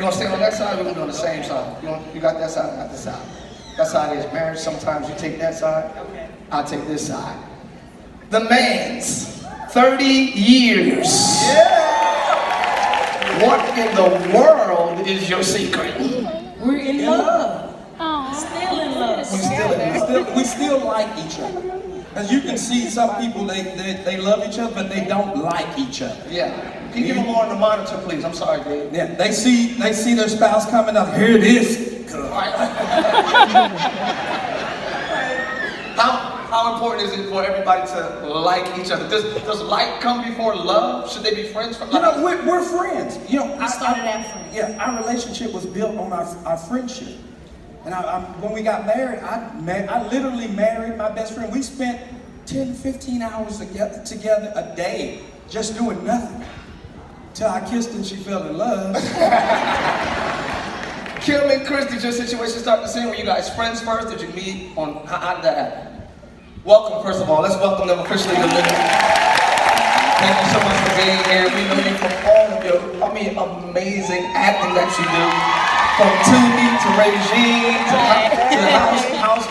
gonna stay on that side, or we're gonna do on the same side? You got that side, I got this side. That's how it is. Marriage, sometimes you take that side, I'll take this side. The man's 30 years. Yeah. What in the world is your secret? We're in love. Still in love. We still like each other. As you can see, some people, they love each other, but they don't like each other. Yeah. Can you give them more on the monitor, please? I'm sorry, Dave. Yeah, they see their spouse coming up. Here it is. How important is it for everybody to like each other? Does like come before love? Should they be friends from life? You know, we're friends. You know, we started out friends. Yeah, our relationship was built on our friendship. And when we got married, I literally married my best friend. We spent 10, 15 hours together a day, just doing nothing. Till I kissed and she fell in love. Kim and Chris, did your situation start the same? Were you guys friends first? Did you meet on, how did that happen? Welcome, first of all. Let's welcome them officially to Living. Thank you so much for being here. We know you from all of your, amazing acting that you do. From Tubi to Regine to House,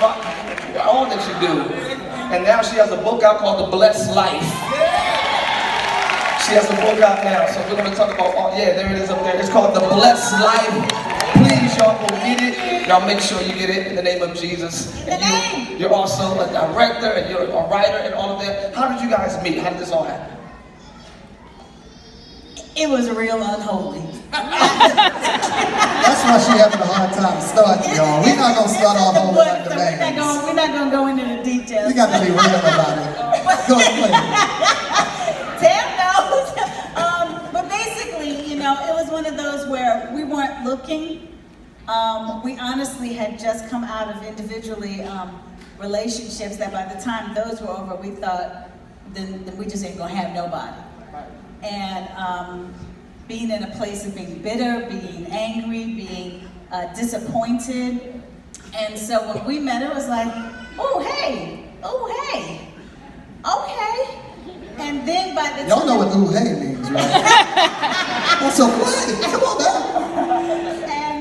all that you do. And now she has a book out called The Blessed Life. She has a book out now, so we're going to talk about, there it is up there. It's called The Blessed Life. Please, y'all go get it. Y'all make sure you get it in the name of Jesus. And you're also a director and you're a writer and all of that. How did you guys meet? How did this all happen? It was real unholy. That's why she having a hard time starting, y'all. We're not gonna start off holy like the man. We're not gonna go into the details. You got to be real about it. Go ahead. Tam knows. But basically, you know, it was one of those where we weren't looking. We honestly had just come out of individually relationships that by the time those were over, we thought, then we just ain't gonna have nobody. And being in a place of being bitter, being angry, being disappointed. And so when we met, it was like, oh hey, okay. And then by the time— Y'all know what ooh hey means, right? That's so funny. Come on now.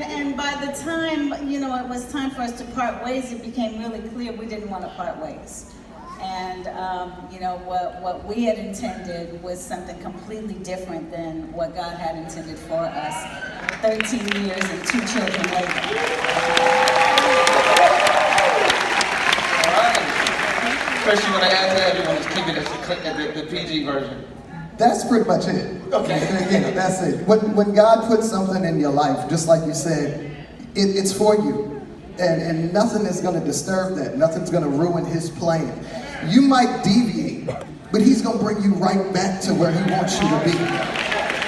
And by the time, you know, it was time for us to part ways, it became really clear we didn't want to part ways. And you know, what we had intended was something completely different than what God had intended for us 13 years and 2 children later. All right. Chris, you want to add to that? You want to keep it as the PG version? That's pretty much it. Okay. Again, that's it. When God puts something in your life, just like you said, it's for you. And nothing is going to disturb that. Nothing's going to ruin his plan. You might deviate, but he's going to bring you right back to where he wants you to be.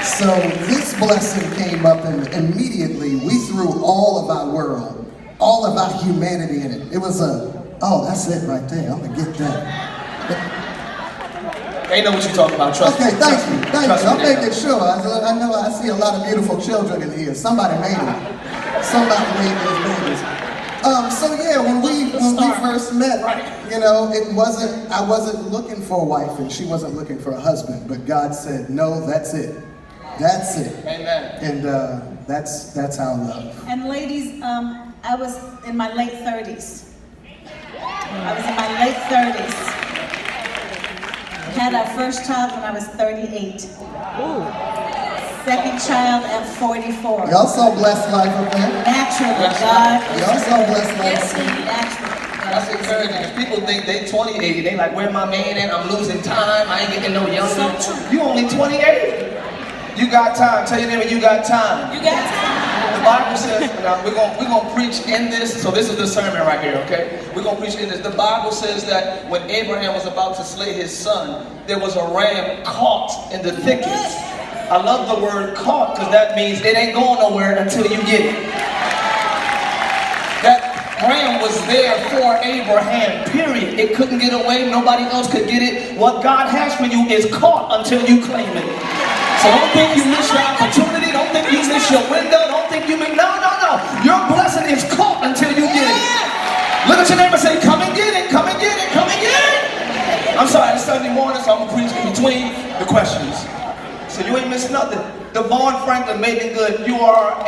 So this blessing came up, and immediately we threw all of our world, all of our humanity in it. It was oh, that's it right there. I'm going to get that. They know what you're talking about, trust me. Okay, thank you. I'm making sure. I know I see a lot of beautiful children in here. Somebody made it. Somebody made those babies. So yeah, when we first met, you know, I wasn't looking for a wife and she wasn't looking for a husband, but God said, no, that's it. That's it. Amen. And that's our love. And ladies, I was in my late 30s. Had our first child when I was 38. Second child at 44. Y'all saw Blessed Life up there? Naturally, God. Y'all saw Blessed Life. Yes, naturally. That's encouraging. If people think they 28, they like, where my man at? I'm losing time. I ain't getting no younger. So true. You only 28. You got time. Tell your neighbor you got time. You got time. The Bible says, now we're gonna preach in this. So this is the sermon right here, okay? We're gonna preach in this. The Bible says that when Abraham was about to slay his son, there was a ram caught in the thickets. I love the word caught because that means it ain't going nowhere until you get it. That ram was there for Abraham, period. It couldn't get away. Nobody else could get it. What God has for you is caught until you claim it. So don't think you miss your opportunity. Don't think you miss your window. Don't think you miss. No. Your blessing is caught until you get it. Look at your neighbor and say, come and get it, come and get it, come and get it. I'm sorry, it's Sunday morning, so I'm going to preach in between the questions. So So you ain't missing nothing. Devon Franklin, Megan Good, you are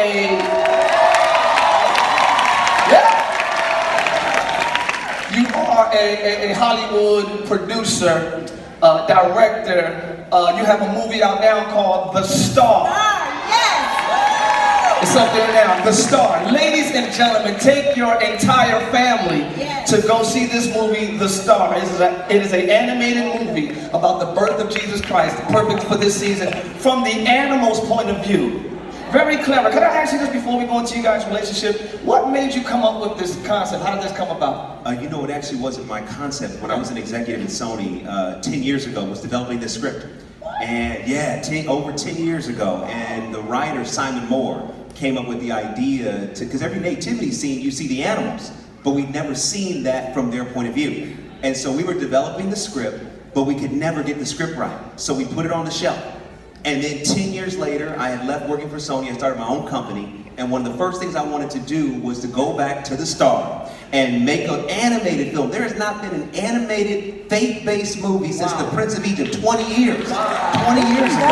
you are a Hollywood producer, director. You have a movie out now called The Star. It's up there now, The Star. Ladies and gentlemen, take your entire family to go see this movie, The Star. It is an animated movie about the birth of Jesus Christ, perfect for this season, from the animal's point of view. Very clever. Can I ask you this before we go into you guys' relationship? What made you come up with this concept? How did this come about? You know, it actually wasn't my concept. When I was an executive at Sony 10 years ago, was developing this script. And yeah, over 10 years ago. And the writer, Simon Moore, came up with the idea to, because every nativity scene, you see the animals, but we'd never seen that from their point of view. And so we were developing the script, but we could never get the script right. So we put it on the shelf. And then 10 years later, I had left working for Sony, I started my own company, and one of the first things I wanted to do was to go back to the Star and make an animated film. There has not been an animated, faith-based movie since The Prince of Egypt, 20 years. 20 years ago.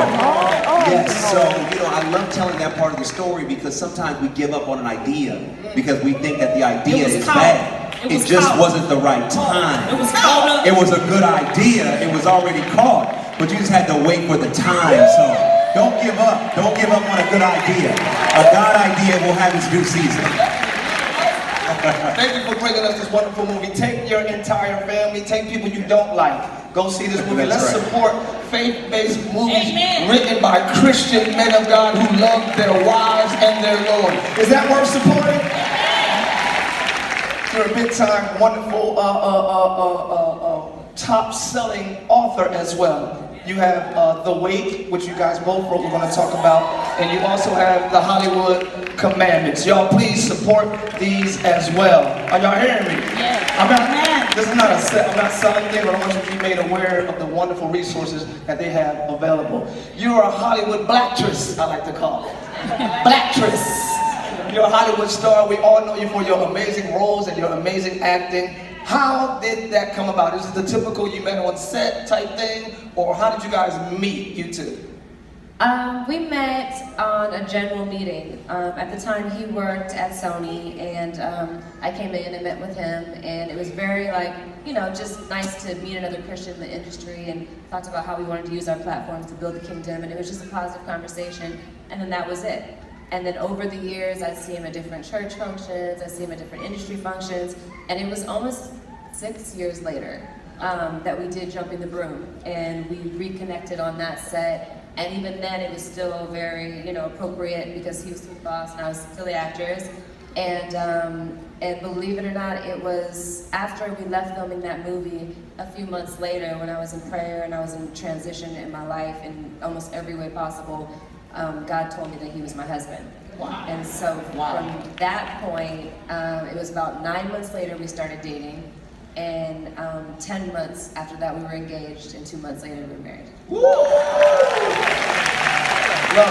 Yes, so, you know, I love telling that part of the story because sometimes we give up on an idea because we think that the idea is bad. It just wasn't the right time. It was caught up. It was a good idea. It was already caught. But you just had to wait for the time. So don't give up. Don't give up on a good idea. A God idea will have its due season. Thank you for bringing us this wonderful movie. Take your entire family. Take people you don't like. Go see this movie. Let's support faith-based movies written by Christian men of God who love their wives and their Lord. Is that worth supporting? You're a big-time, wonderful, top-selling author as well. You have The Wait, which you guys both wrote, we're going to talk about. And you also have The Hollywood Commandments. Y'all please support these as well. Are y'all hearing me? Yeah. This is not a set, I'm not selling things, but I want you to be made aware of the wonderful resources that they have available. You're a Hollywood blacktress, I like to call it. Blacktress. You're a Hollywood star. We all know you for your amazing roles and your amazing acting. How did that come about? Is it the typical you met on set type thing? Or how did you guys meet, you two? We met on a general meeting. At the time he worked at Sony and I came in and met with him and it was very just nice to meet another Christian in the industry and talked about how we wanted to use our platforms to build the kingdom and it was just a positive conversation and then that was it. And then over the years, I'd see him at different church functions, I'd see him at different industry functions, and it was almost 6 years later that we did Jump in the Broom, and we reconnected on that set, and even then it was still very, appropriate because he was the boss and I was still the actress, and believe it or not, it was after we left filming that movie, a few months later when I was in prayer and I was in transition in my life in almost every way possible, God told me that he was my husband. Wow. And so from that point, it was about 9 months later we started dating. And 10 months after that we were engaged and 2 months later we were married. Woo! Love,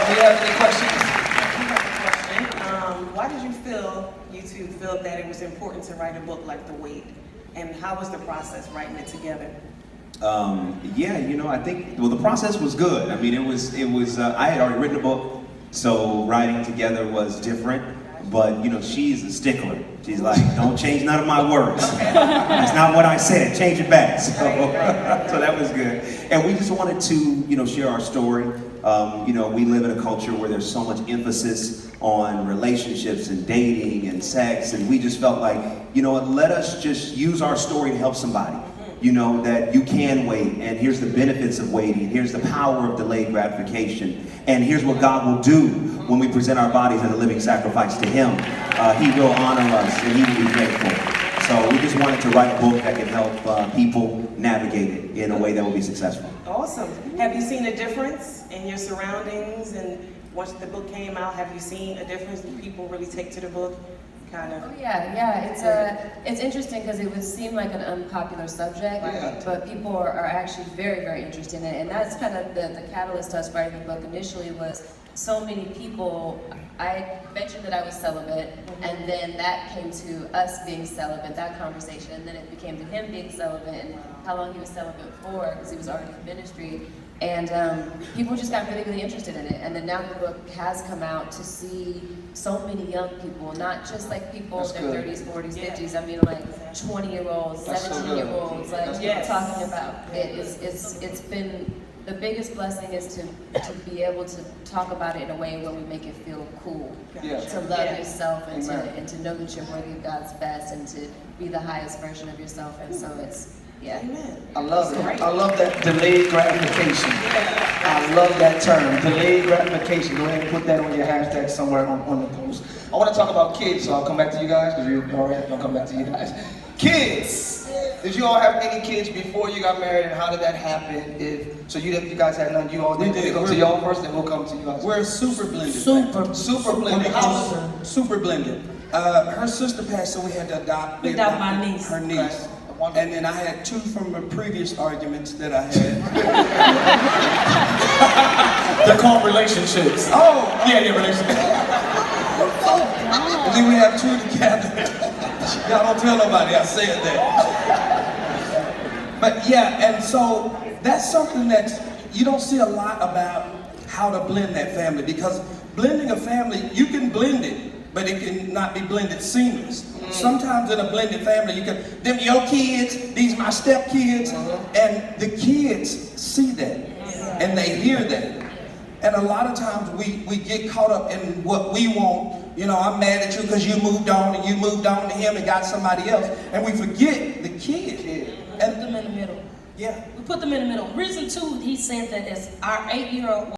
do you have any questions? I have a question. Why did you two feel that it was important to write a book like The Wait? And how was the process writing it together? I think, the process was good. I mean, it was, I had already written a book, so writing together was different, but, she's a stickler. She's like, don't change none of my words. That's not what I said, change it back. So, so that was good. And we just wanted to, share our story. We live in a culture where there's so much emphasis on relationships and dating and sex, and we just felt like, let us just use our story to help somebody. That you can wait, and here's the benefits of waiting, here's the power of delayed gratification, and here's what God will do when we present our bodies as a living sacrifice to Him. He will honor us, and He will be faithful. So we just wanted to write a book that can help people navigate it in a way that will be successful. Awesome. Have you seen a difference in your surroundings, and once the book came out, have you seen a difference? Do people really take to the book? Kind of. Oh yeah. It's interesting because it would seem like an unpopular subject, but people are actually very, very interested in it, and that's kind of the catalyst to us writing the book initially was so many people. I mentioned that I was celibate, and then that came to us being celibate, that conversation, and then it became to him being celibate and how long he was celibate for because he was already in ministry. And people just got really, really interested in it. And then now the book has come out to see so many young people, not just like people That's in their good. 30s, 40s, 50s. I mean, like 20-year-olds, That's so good. 17-year-olds, like Yes. talking about it. It's been the biggest blessing is to be able to talk about it in a way where we make it feel cool. Yeah. To love Yeah. yourself and Amen. to know that you're worthy of God's best and to be the highest version of yourself. And so it's, yeah. Amen. I love it. I love that delayed gratification. I love that term, delayed gratification. Go ahead and put that on your hashtag somewhere on the post. I want to talk about kids, so I'll come back to you guys, because you're all right, I'll come back to you guys. Kids! Did you all have any kids before you got married, and how did that happen? You guys had none, you all did? We did. We'll go to y'all first, then we'll come to you guys. We're a super blended. Super blended. Super blended. Her sister passed, so we had to adopt. We adopted my niece. Her niece. Okay. And then I had two from the previous arguments that I had. They're called relationships. Oh, Yeah, relationships. and then we have two together. Y'all don't tell nobody I said that. But yeah, and so that's something that you don't see a lot about how to blend that family, because blending a family, you can blend it, but it can not be blended seamless. Sometimes in a blended family, you can, them your kids, these my stepkids, and the kids see that, and they hear that. And a lot of times we get caught up in what we want. You know, I'm mad at you because you moved on and you moved on to him and got somebody else. And we forget the kid. Put them in the middle. Yeah. We put them in the middle. Reason two, he said that is our 8-year-old